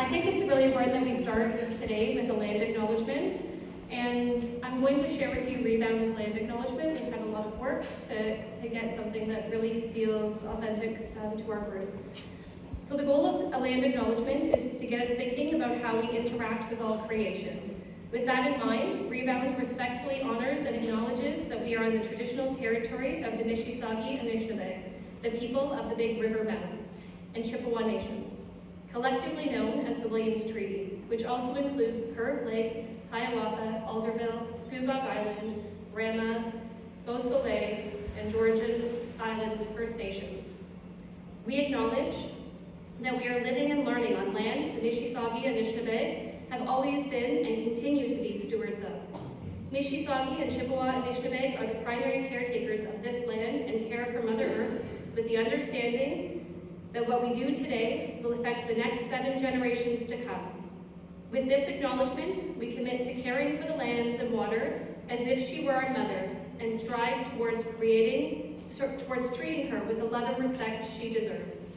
think it's really important that we start today with a land acknowledgement, and I'm going to share with you Rebound's land acknowledgement. We've had a lot of work to get something that really feels authentic to our group. So the goal of a land acknowledgement is to get us thinking about how we interact with all creation. With that in mind, Rebound respectfully honors and acknowledges that we are on the traditional territory of the Mississauga and Anishinaabe, the people of the Big River Mouth, and Chippewa nations, collectively known as the Williams Treaty, which also includes Curve Lake, Hiawatha, Alderville, Scugog Island, Rama, Beausoleil, and Georgian Island First Nations. We acknowledge that we are living and learning on land the Mississauga and Anishinaabe have always been and continue to be stewards of. Mississauga and Chippewa and Anishinaabe are the primary caretakers of this land and care for Mother Earth, with the understanding that what we do today will affect the next 7 generations to come. With this acknowledgement, we commit to caring for the lands and water as if she were our mother, and strive towards treating her with the love and respect she deserves.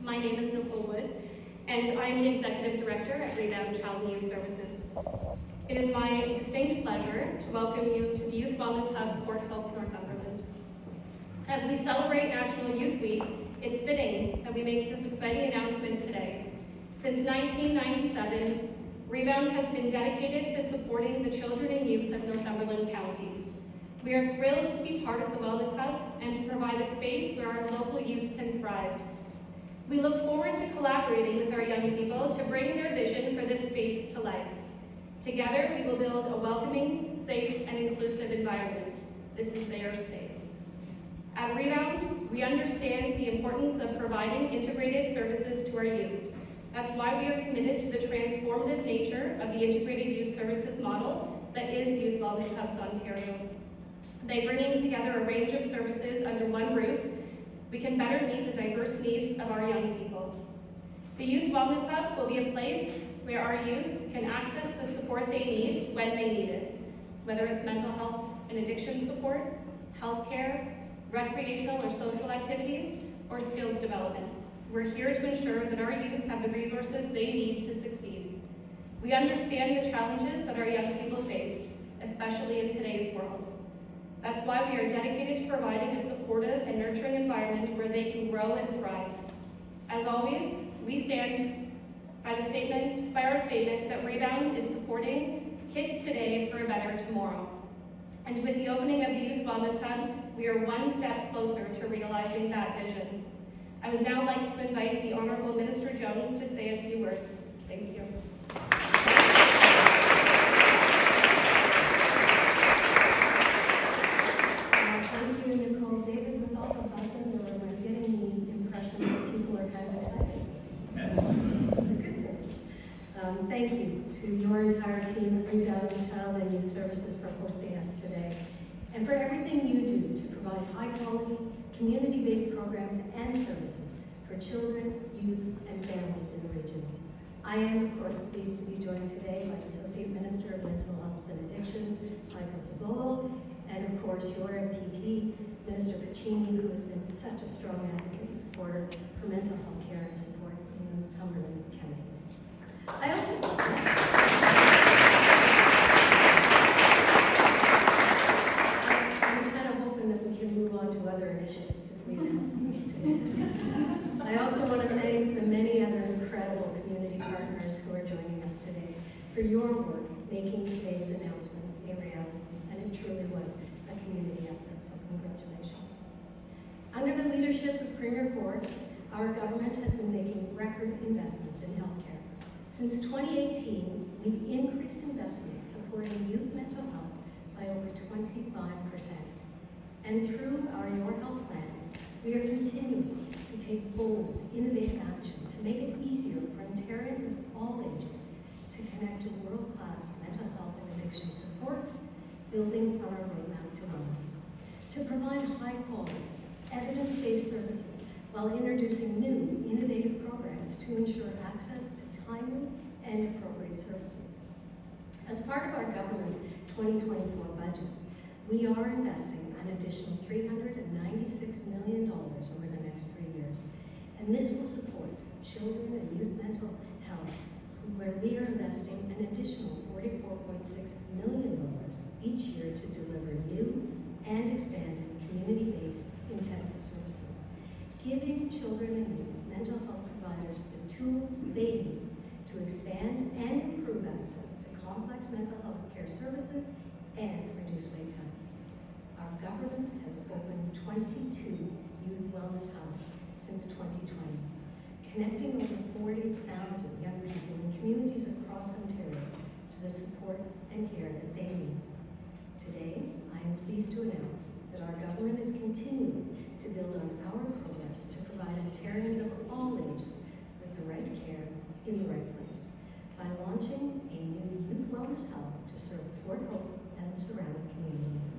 My name is Nicole Wood, and I'm the Executive Director at Rebound Child and Youth Services. It is my distinct pleasure to welcome you to the Youth Wellness Hub, Port Hope, Northumberland. As we celebrate National Youth Week, it's fitting that we make this exciting announcement today. Since 1997, Rebound has been dedicated to supporting the children and youth of Northumberland County. We are thrilled to be part of the Wellness Hub and to provide a space where our local youth can thrive. We look forward to collaborating with our young people to bring their vision for this space to life. Together, we will build a welcoming, safe, and inclusive environment. This is their space. At Rebound, we understand the importance of providing integrated services to our youth. That's why we are committed to the transformative nature of the integrated youth services model that is Youth Wellness Hubs Ontario. By bringing together a range of services under one roof, we can better meet the diverse needs of our young people. The Youth Wellness Hub will be a place where our youth can access the support they need when they need it, whether it's mental health and addiction support, healthcare, recreational or social activities, or skills development. We're here to ensure that our youth have the resources they need to succeed. We understand the challenges that our young people face, especially in today's world. That's why we are dedicated to providing a supportive and nurturing environment where they can grow and thrive. As always, we stand by our statement that Rebound is supporting kids today for a better tomorrow. And with the opening of the Youth Wellness Hub, we are one step closer to realizing that vision. I would now like to invite the Honourable Minister Jones to say a few words. Thank you. Thank you, Nicole. David, with all the buzz in the room, I'm getting the impression that people are kind of excited. It's a good thing. Thank you to your entire team at Rebound Child and Youth Services for hosting us today, and for everything you do to provide high-quality, community-based programs and services for children, youth, and families in the region. I am, of course, pleased to be joined today by Associate Minister of Mental Health and Addictions, Michael Tabolo, and of course, your MPP, Minister Piccini, who has been such a strong advocate and supporter for mental health care and support in Cumberland County. I also I'm kind of hoping that we can move on to other initiatives if we announce this today. I also want to thank the many other incredible community partners who are joining us today for your work making today's announcement a reality. And it truly was a community effort, so congratulations. Under the leadership of Premier Ford, our government has been making record investments in healthcare. Since 2018, we've increased investments supporting youth mental health by over 25%. And through our Your Health plan, we are continuing to take bold, innovative action to make it easier for Ontarians of all ages to connect to world-class mental health and addiction supports, building on our roadmap to wellness, to provide high-quality, evidence-based services while introducing new, innovative programs to ensure access to timely and appropriate services. As part of our government's 2024 budget, we are investing an additional $396 million over the next 3 years, and this will support children and youth mental Health, where we are investing an additional $44.6 million each year to deliver new and expanded community-based intensive services, giving children and youth mental health providers the tools they need to expand and improve access to complex mental health care services and reduce wait times. Our government has opened 22 youth wellness hubs since 2020, connecting over 40,000 young people in communities across Ontario to the support and care that they need. Today, I am pleased to announce that our government is continuing to build on our progress to provide Ontarians of all ages with the right care in the right place by launching a new youth wellness hub to serve Port Hope and the surrounding communities.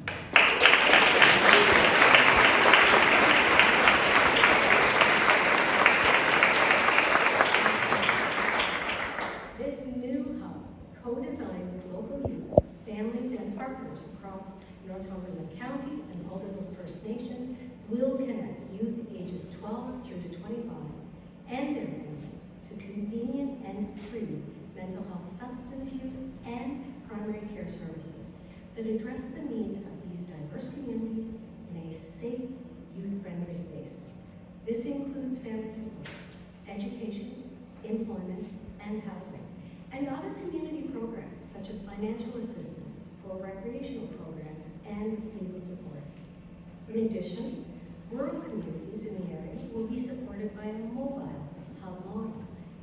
This new hub, co-designed with local youth, families, and partners across Northumberland County and Alderwood First Nation, will connect youth ages 12 through to 25 and their families to convenient and free mental health, substance use, and primary care services that address the needs of these diverse communities in a safe, youth-friendly space. This includes family support, education, employment, and housing, and other community programs such as financial assistance for recreational programs and legal support. In addition, rural communities in the area will be supported by a mobile hub model,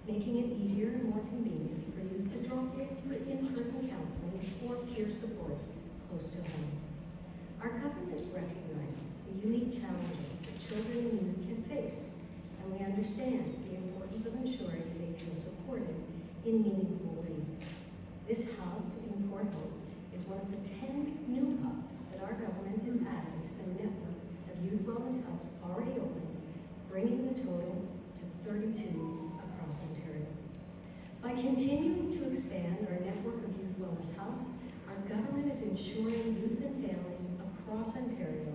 making it easier and more convenient for youth to drop in for in-person counseling or peer support close to home. Our government recognizes the unique challenges that children and youth can face, and we understand the importance of ensuring they feel supported in meaningful ways. This hub in Port Hope is one of the 10 new hubs that our government is adding to the network of youth wellness hubs already open, bringing the total to 32 across Ontario. By continuing to expand our network of youth wellness hubs, our government is ensuring youth and families across Ontario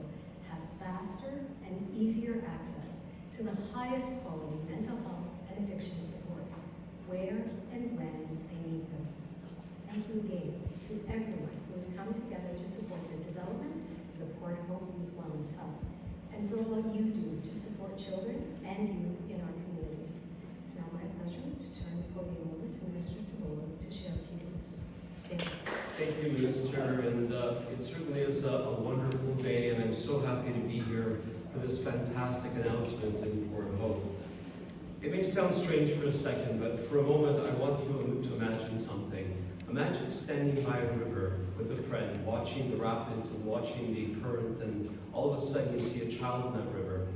have faster and easier access to the highest quality mental health and addiction supports, where and when they need them. Thank you again to everyone who has come together to support the development of the Port Hope Youth Wellness Hub, and for all you do to support children and youth in our communities. It's now my pleasure to turn the podium over to Minister Tabolo to share a few words. Stay. Thank you, Minister, and it certainly is a wonderful day, and I'm so happy to be here for this fantastic announcement in Port Hope. It may sound strange for a second, but for a moment I want you to imagine something. Imagine standing by a river with a friend, watching the rapids and watching the current, and all of a sudden you see a child in that river.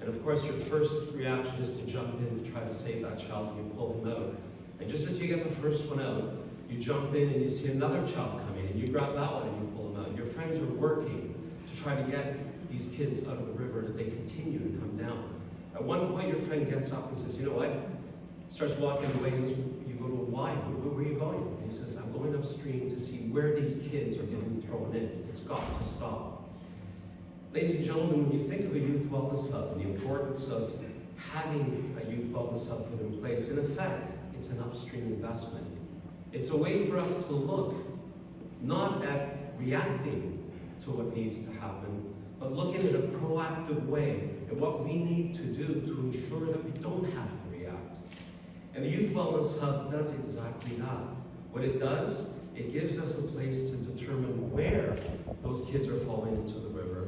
And of course your first reaction is to jump in to try to save that child, and you pull him out. And just as you get the first one out, you jump in and you see another child coming, and you grab that one and you pull him out. And your friends are working to try to get these kids out of the river as they continue to come down. At one point your friend gets up and says, you know what? Starts walking away and goes, you go to why? Where are you going? And he says, I'm going upstream to see where these kids are getting thrown in. It's got to stop. Ladies and gentlemen, when you think of a youth wellness hub and the importance of having a youth wellness hub put in place, in effect, it's an upstream investment. It's a way for us to look, not at reacting to what needs to happen, but looking at a proactive way at what we need to do to ensure that we don't have to react. And the Youth Wellness Hub does exactly that. What it does, it gives us a place to determine where those kids are falling into the river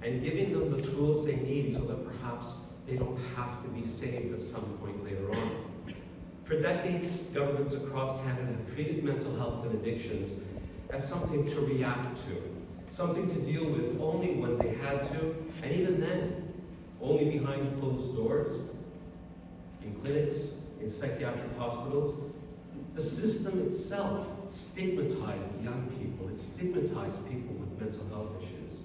and giving them the tools they need so that perhaps they don't have to be saved at some point later on. For decades, governments across Canada have treated mental health and addictions as something to react to, something to deal with only when they had to, and even then, only behind closed doors, in clinics, in psychiatric hospitals. The system itself stigmatized young people. It stigmatized people with mental health issues.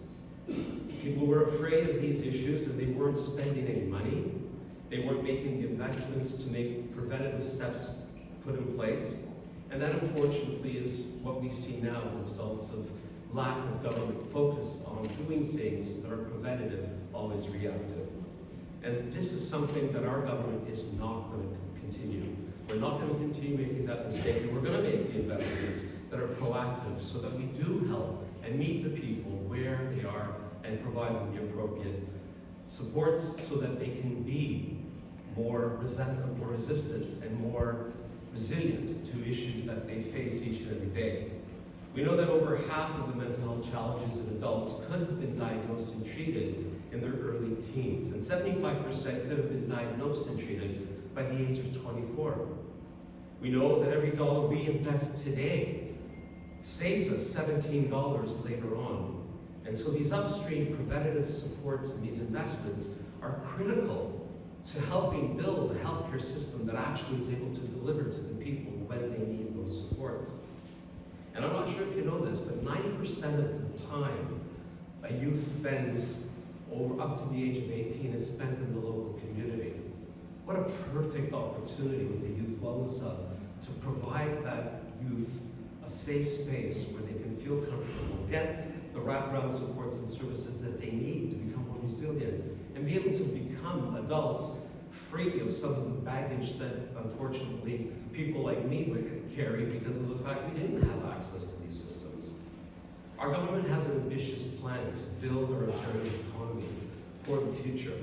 People were afraid of these issues and they weren't spending any money. They weren't making the investments to make preventative steps put in place. And that unfortunately is what we see now, the results of lack of government focus on doing things that are preventative, always reactive. And this is something that our government is not going to continue We're not going to continue making that mistake, and we're going to make the investments that are proactive so that we do help and meet the people where they are and provide them the appropriate supports so that they can be more resistant and more resilient to issues that they face each and every day. We know that over half of the mental health challenges in adults could have been diagnosed and treated in their early teens, and 75% could have been diagnosed and treated by the age of 24. We know that every dollar we invest today saves us $17 later on. And so these upstream preventative supports and these investments are critical to helping build a healthcare system that actually is able to deliver to the people when they need those supports. And I'm not sure if you know this, but 90% of the time a youth spends up to the age of 18 is spent in the local community. What a perfect opportunity with the Youth Wellness Hub to provide that youth a safe space where they can feel comfortable, get the wraparound supports and services that they need to become more resilient, and be able to become adults free of some of the baggage that, unfortunately, people like me would carry because of the fact we didn't have access to these systems. Our government has an ambitious plan to build our alternative economy for the future,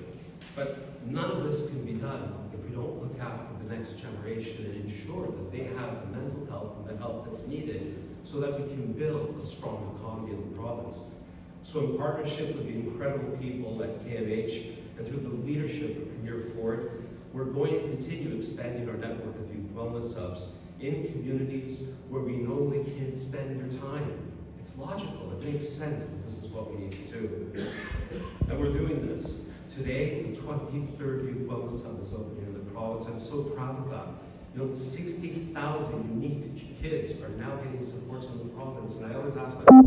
but none of this can be done if we don't look after the next generation and ensure that they have the mental health and the health that's needed so that we can build a strong economy in the province. So in partnership with the incredible people at KMH and through the leadership of Premier Ford, we're going to continue expanding our network of youth wellness hubs in communities where we know the kids spend their time. It's logical, it makes sense that this is what we need to do. And we're doing this. Today, the 23rd Youth Wellness Hub is opening in the province. I'm so proud of that. You know, 60,000 unique kids are now getting supports from the province, and I always ask myself,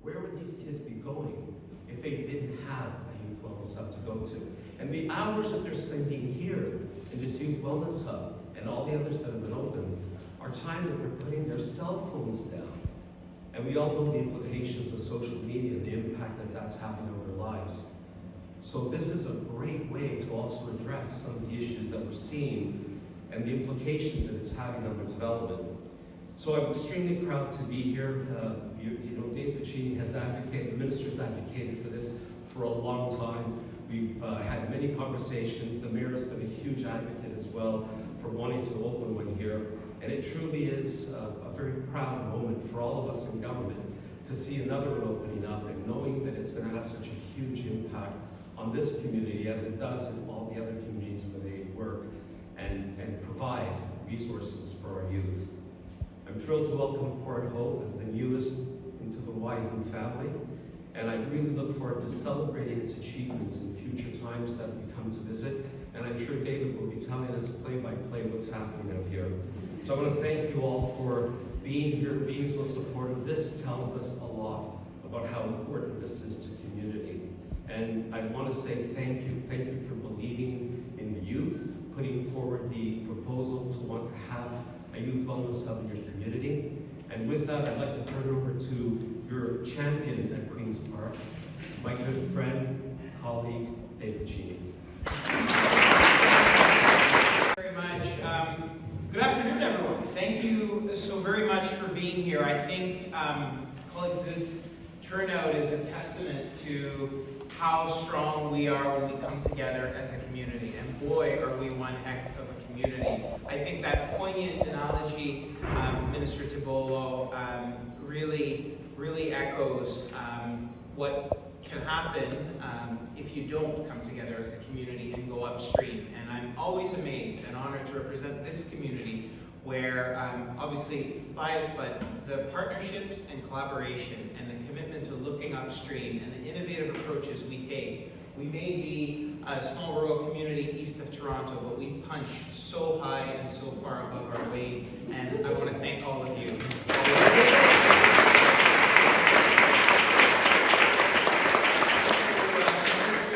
where would these kids be going if they didn't have a Youth Wellness Hub to go to? And the hours that they're spending here in this Youth Wellness Hub and all the others that have been open are time that they're putting their cell phones down. And we all know the implications of social media and the impact that that's having on their lives. So this is a great way to also address some of the issues that we're seeing and the implications that it's having on their development. So I'm extremely proud to be here. You know, Dave Piccini has advocated, the minister's advocated for this for a long time. We've had many conversations. The mayor has been a huge advocate as well for wanting to open one here. And it truly is a very proud moment for all of us in government to see another one opening up and knowing that it's going to have such a huge impact on this community as it does in all the other communities where they work and provide resources for our youth. I'm thrilled to welcome Port Hope as the newest into the YHU family, and I really look forward to celebrating its achievements in future times that we come to visit, and I'm sure David will be telling us play-by-play what's happening out here. So I want to thank you all for being here, being so supportive. This tells us a lot about how important this is to community. And I want to say thank you for believing in the youth, putting forward the proposal to want to have a youth wellness hub in your community. And with that, I'd like to turn it over to your champion at Queen's Park, my good friend, colleague, Dave Piccini. Very much. Good afternoon, everyone. Thank you so very much for being here. I think, colleagues, this turnout is a testament to how strong we are when we come together as a community. And boy, are we one heck of a community. I think that poignant analogy, Minister Tibolo, really echoes what can happen if you don't come together as a community and go upstream. And I'm always amazed and honored to represent this community where obviously biased, but the partnerships and collaboration and the commitment to looking upstream and the innovative approaches we take. We may be a small rural community east of Toronto, but we punch so high and so far above our weight, and I want to thank all of you.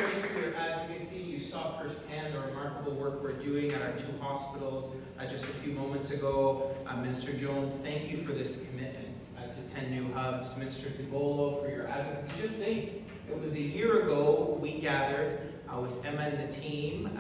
For your advocacy, you saw firsthand the remarkable work we're doing at our two hospitals just a few moments ago. Minister Jones, thank you for this commitment to 10 new hubs. Minister Tibolo, for your advocacy. Just think, it was a year ago we gathered with Emma and the team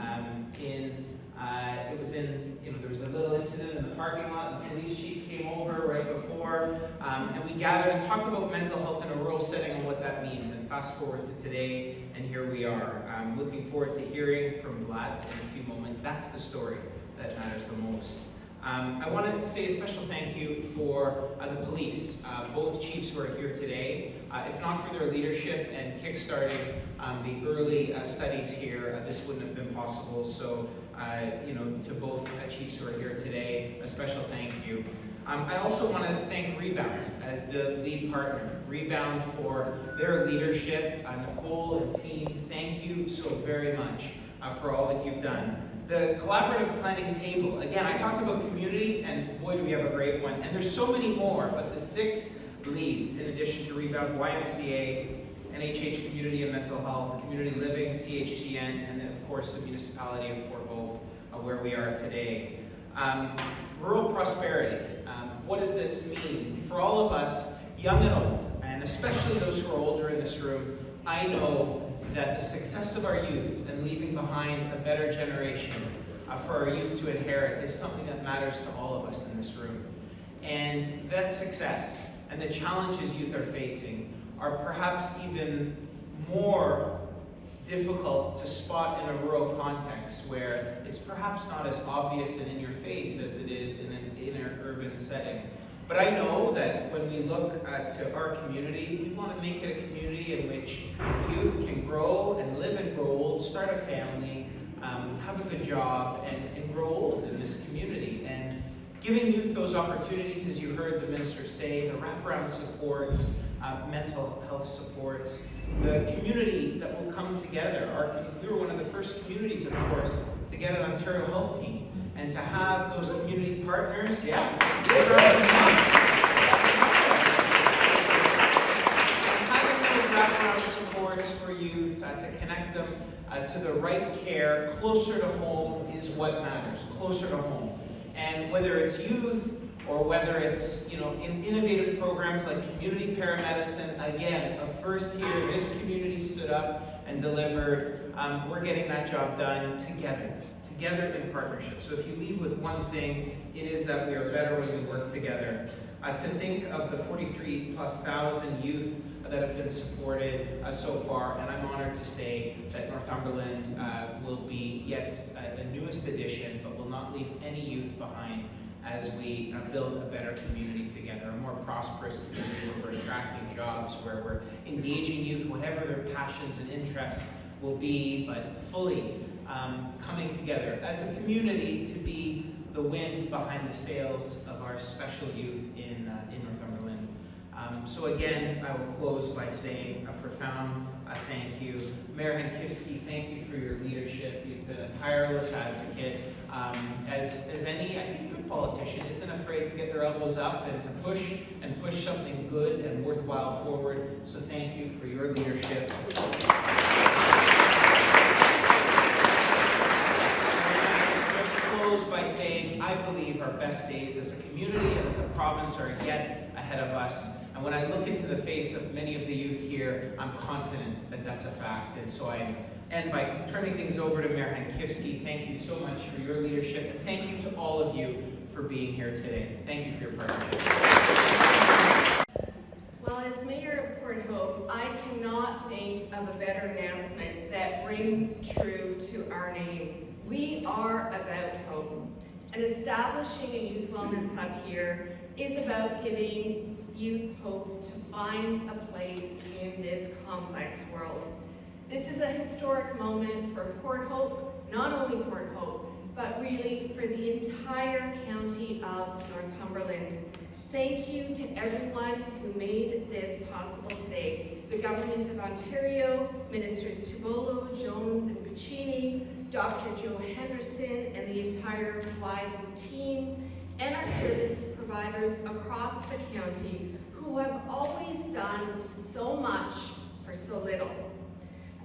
it was in there was a little incident in the parking lot. The police chief came over right before, and we gathered and talked about mental health in a rural setting and what that means. And fast forward to today, and here we are. I'm looking forward to hearing from Vlad in a few moments. That's the story that matters the most. I want to say a special thank you for the police, both chiefs who are here today. If not for their leadership and kickstarting the early studies here, this wouldn't have been possible. So, to both chiefs who are here today, a special thank you. I also want to thank Rebound as the lead partner. Rebound for their leadership. Nicole and team, thank you so very much for all that you've done. The collaborative planning table, again, I talked about community, and boy, do we have a great one. And there's so many more, but the 6 leads, in addition to Rebound, YMCA, NHH Community and Mental Health, Community Living, CHCN, and then, of course, the municipality of Port Hope, where we are today. Rural prosperity. What does this mean? For all of us, young and old, and especially those who are older in this room, I know that the success of our youth and leaving behind a better generation for our youth to inherit is something that matters to all of us in this room. And that success and the challenges youth are facing are perhaps even more difficult to spot in a rural context where it's perhaps not as obvious and in your face as it is in an urban setting. But I know that when we look to our community, we want to make it a community in which youth can grow and live and grow old, start a family, have a good job, and grow old in this community. And giving youth those opportunities, as you heard the minister say, the wraparound supports, mental health supports, the community that will come together. We were one of the first communities, of course, to get an Ontario Health Team. And to have those community partners, having those wraparound supports for youth, to connect them to the right care closer to home is what matters, closer to home. And whether it's youth or whether it's in innovative programs like community paramedicine, again, a first here, this community stood up and delivered. We're getting that job done together in partnership. So if you leave with one thing, it is that we are better when we work together. To think of the 43,000+ youth that have been supported so far, and I'm honored to say that Northumberland will be yet the newest addition, but will not leave any youth behind as we build a better community together, a more prosperous community where we're attracting jobs, where we're engaging youth, whatever their passions and interests will be, but fully coming together as a community to be the wind behind the sails of our special youth in Northumberland. So again, I will close by saying a profound thank you. Mayor Hankivsky, thank you for your leadership. You've been a tireless advocate. As any, I think, good politician isn't afraid to get their elbows up and to push something good and worthwhile forward. So thank you for your leadership. By saying, I believe our best days as a community and as a province are yet ahead of us. And when I look into the face of many of the youth here, I'm confident that that's a fact. And so I end by turning things over to Mayor Hankivsky. Thank you so much for your leadership. And thank you to all of you for being here today. Thank you for your partnership. Well, as Mayor of Port Hope, I cannot think of a better announcement that rings true to our name. We are about hope, and establishing a youth wellness hub here is about giving youth hope to find a place in this complex world. This is a historic moment for Port Hope, not only Port Hope, but really for the entire county of Northumberland. Thank you to everyone who made this possible today. The Government of Ontario, Ministers Tibolo, Jones, and Puccini, Dr. Joe Henderson, and the entire FlyBlue team, and our service providers across the county who have always done so much for so little.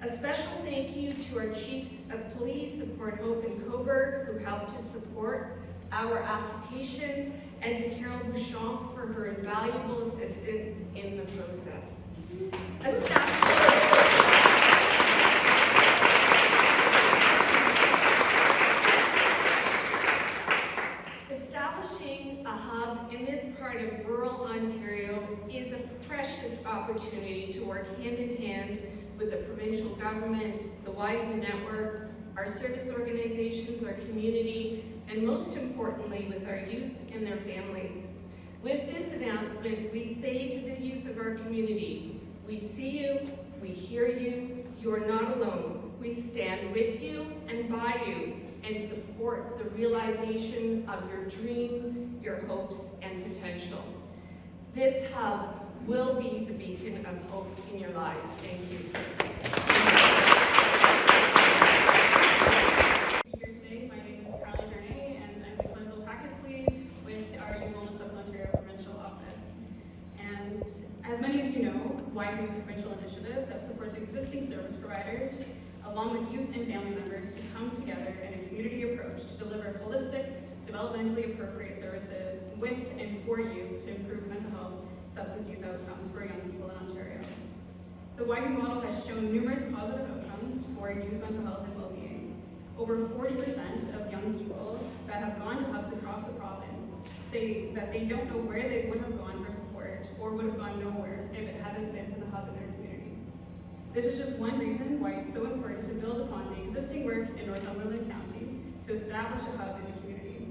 A special thank you to our Chiefs of Police of Port Hope and Cobourg who helped to support our application, and to Carol Bouchon for her invaluable assistance in the process. A agreement with the provincial government, the YU network, our service organizations, our community, and most importantly, with our youth and their families. With this announcement, we say to the youth of our community, we see you, we hear you, you're not alone. We stand with you and by you and support the realization of your dreams, your hopes, and potential. This hub will be the beacon of hope in your lives. Thank you. Here today, my name is Carly Durnay, and I'm the clinical practice lead with our Youth Wellness Hubs Ontario Provincial Office. And as many as you know, YU is a provincial initiative that supports existing service providers, along with youth and family members, to come together in a community approach to deliver holistic, developmentally appropriate services with and for youth to improve mental health, substance use outcomes for young people in Ontario. The YU model has shown numerous positive outcomes for youth mental health and well-being. Over 40% of young people that have gone to hubs across the province say that they don't know where they would have gone for support or would have gone nowhere if it hadn't been for the hub in their community. This is just one reason why it's so important to build upon the existing work in Northumberland County to establish a hub in the community.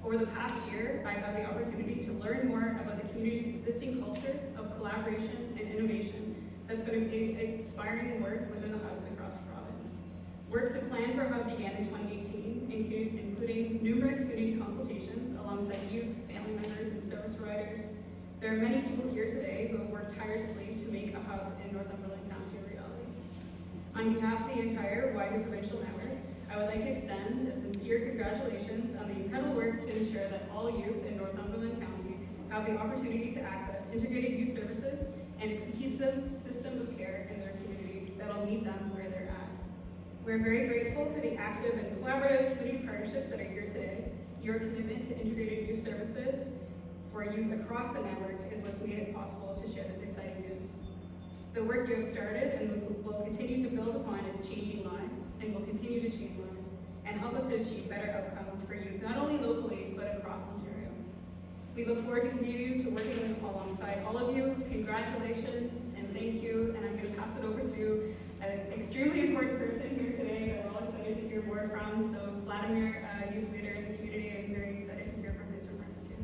Over the past year, I've had the opportunity to learn more about the community's existing culture of collaboration and innovation that's been inspiring work within the hubs across the province. Work to plan for a hub began in 2018, including numerous community consultations alongside youth, family members, and service providers. There are many people here today who have worked tirelessly to make a hub in Northumberland County a reality. On behalf of the entire YU Provincial Network, I would like to extend a sincere congratulations on the incredible work to ensure that all youth in Northumberland County have the opportunity to access integrated youth services and a cohesive system of care in their community that will meet them where they're at. We're very grateful for the active and collaborative community partnerships that are here today. Your commitment to integrated youth services for youth across the network is what's made it possible to share this exciting news. The work you have started and will continue to build upon is changing lives and will continue to change lives and help us to achieve better outcomes for youth, not only locally, but across Ontario. We look forward to continuing to working alongside all of you. Congratulations and thank you. And I'm going to pass it over to an extremely important person here today that we're all excited to hear more from. So Vladimir, youth leader in the community, I'm very excited to hear from his remarks too.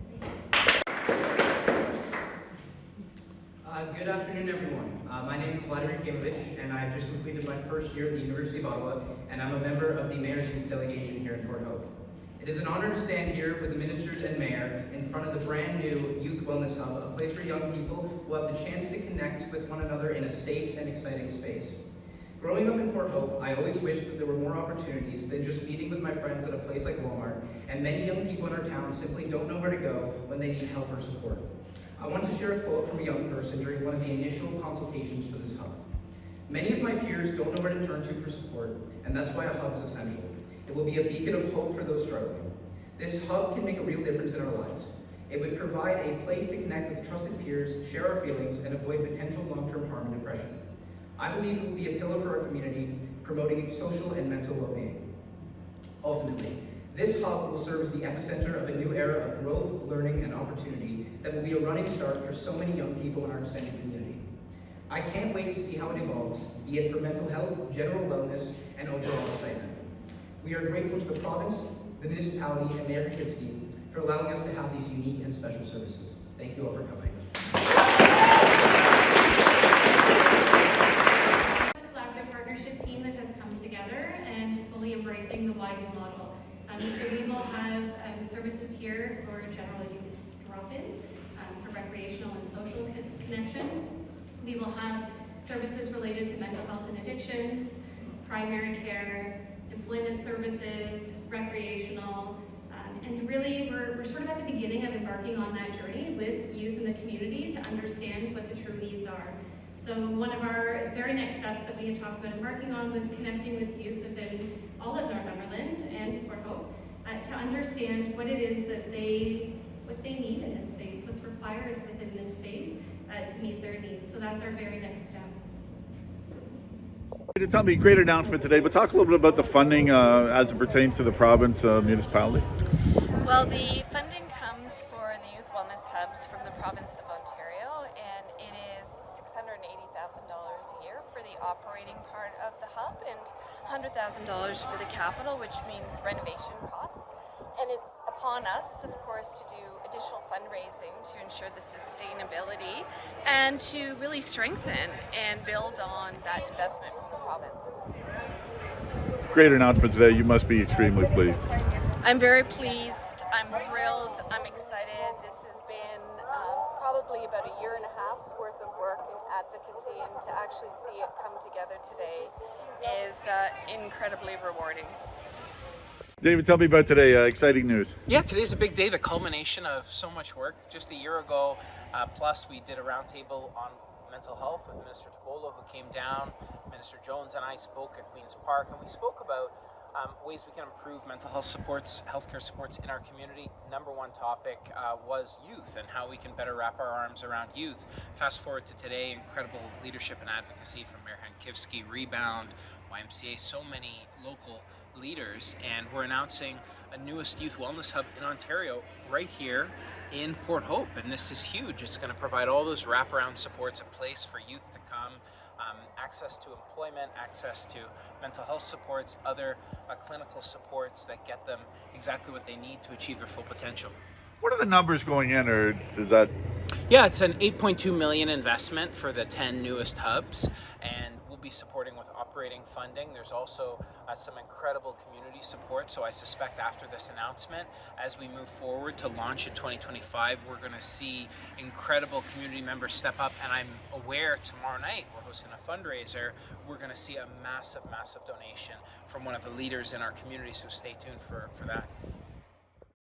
Good afternoon, everyone. My name is Vladimir Kamovich, and I've just completed my first year at the University of Ottawa, and I'm a member of the Mayor's Youth Delegation here in Port Hope. It is an honor to stand here with the ministers and mayor in front of the brand new Youth Wellness Hub, a place where young people will have the chance to connect with one another in a safe and exciting space. Growing up in Port Hope, I always wished that there were more opportunities than just meeting with my friends at a place like Walmart, and many young people in our town simply don't know where to go when they need help or support. I want to share a quote from a young person during one of the initial consultations for this hub. Many of my peers don't know where to turn to for support, and that's why a hub is essential. It will be a beacon of hope for those struggling. This hub can make a real difference in our lives. It would provide a place to connect with trusted peers, share our feelings, and avoid potential long-term harm and depression. I believe it will be a pillar for our community, promoting social and mental well-being. Ultimately, this hub will serve as the epicenter of a new era of growth, learning, and opportunity that will be a running start for so many young people in our extended community. I can't wait to see how it evolves, be it for mental health, general wellness, and overall excitement. We are grateful to the province, the municipality, and Mayor Kitsky for allowing us to have these unique and special services. Thank you all for coming. A collaborative partnership team that has come together and fully embracing the YU model. So we will have services here for general youth drop-in, for recreational and social connection. We will have services related to mental health and addictions, primary care, employment services, recreational, and really we're sort of at the beginning of embarking on that journey with youth in the community to understand what the true needs are. So one of our very next steps that we had talked about embarking on was connecting with youth within all of Northumberland and Port Hope to understand what it is that they need in this space, what's required within this space to meet their needs. So that's our very next step. Tell me, great announcement today, but talk a little bit about the funding as it pertains to the province municipality. Well, the funding comes for the Youth Wellness Hubs from the province of Ontario, and it is $680,000 a year for the operating part of the hub and $100,000 for the capital, which means renovation costs. And it's upon us, of course, to do additional fundraising to ensure the sustainability and to really strengthen and build on that investment from the province. Great announcement today. You must be extremely pleased. I'm very pleased. I'm thrilled. I'm excited. This has been probably about a year and a half's worth of work in advocacy, and to actually see it come together today is incredibly rewarding. David, tell me about today. Exciting news. Yeah, today's a big day, the culmination of so much work. Just a year ago, plus we did a roundtable on mental health with Minister Tabolo, who came down. Minister Jones and I spoke at Queen's Park, and we spoke about ways we can improve mental health supports, healthcare supports in our community. Number one topic was youth and how we can better wrap our arms around youth. Fast forward to today, incredible leadership and advocacy from Mayor Hankivsky, Rebound, YMCA, so many local leaders, and we're announcing a newest youth wellness hub in Ontario right here in Port Hope, and this is huge. It's going to provide all those wraparound supports, a place for youth to come, access to employment, access to mental health supports, other clinical supports that get them exactly what they need to achieve their full potential. What are the numbers going in, or is that? Yeah, it's an $8.2 million investment for the 10 newest hubs, and we'll be supporting with operating funding. There's also some incredible community support, so I suspect after this announcement, as we move forward to launch in 2025, we're going to see incredible community members step up, and I'm aware tomorrow night we're hosting a fundraiser. We're going to see a massive donation from one of the leaders in our community, so stay tuned for that.